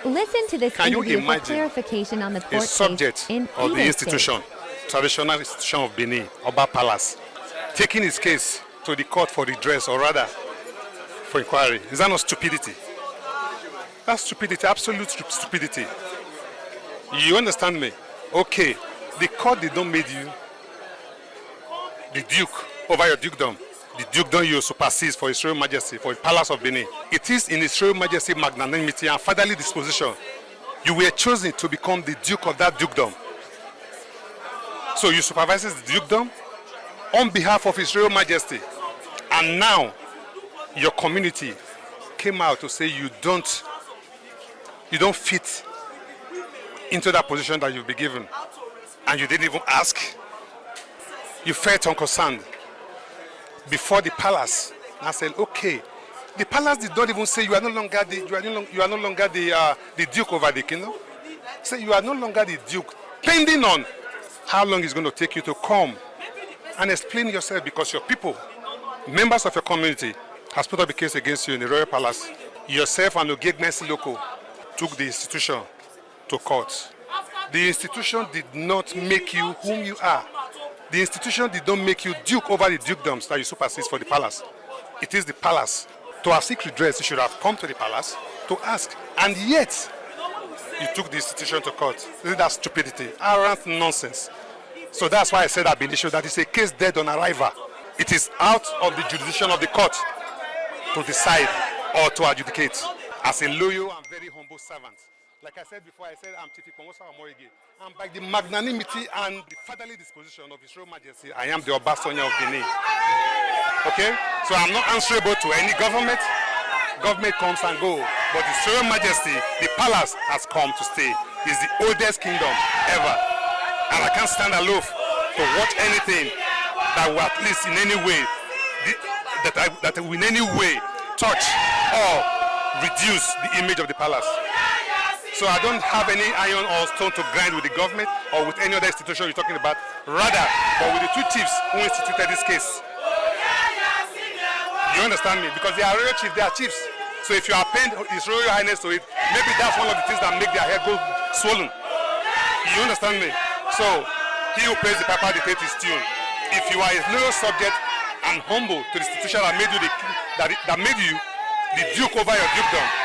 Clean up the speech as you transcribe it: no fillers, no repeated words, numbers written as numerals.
Listen to this Can you interview for imagine clarification on the a court subject case in of the Imo institution, traditional institution of Benin, Oba Palace, taking his case to the court for redress, or rather for inquiry? Is that not stupidity? That's stupidity, absolute stupidity. You understand me? Okay, the court did not make you the duke over your dukedom. The dukedom you supersede for His Royal Majesty, for the Palace of Benin. It is in His Royal Majesty magnanimity and fatherly disposition you were chosen to become the duke of that dukedom. So you supervise the dukedom on behalf of His Royal Majesty. And now your community came out to say you don't fit into that position that you've been given. And you didn't even ask. You felt unconcerned before the palace. And I said, okay. The palace did not even say you are no longer the duke over the kingdom. Say you are no longer the duke, pending on how long it's going to take you to come and explain yourself, because your people, members of your community, has put up a case against you in the royal palace. Yourself and Ogegmensi Loco took the institution to court. The institution did not make you whom you are. The institution did not make you duke over the dukedoms that you supersede for the palace. It is the palace. To have seek redress, you should have come to the palace to ask. And yet, you took the institution to court. Isn't that stupidity? Arrant nonsense. So that's why I said at the issue that it's a case dead on arrival. It is out of the jurisdiction of the court to decide or to adjudicate. As a loyal and very humble servant, like I said before, I said I'm Chief Ikomosa Omorige. And by the magnanimity and the fatherly disposition of His Royal Majesty, I am the Obasonya of Benin. Okay? So I'm not answerable to any government. Government comes and goes. But His Royal Majesty, the palace, has come to stay. It's the oldest kingdom ever. And I can't stand aloof to watch anything that will at least in any way, that will in any way touch or reduce the image of the palace. So I don't have any iron or stone to grind with the government or with any other institution you're talking about. Rather, but with the two chiefs who instituted this case. You understand me? Because they are royal chiefs, they are chiefs. So if you are paying His Royal Highness to it, maybe that's one of the things that make their hair go swollen. You understand me? So he who pays the piper dictates his tune. If you are a loyal subject and humble to the institution that made you the duke over your dukedom,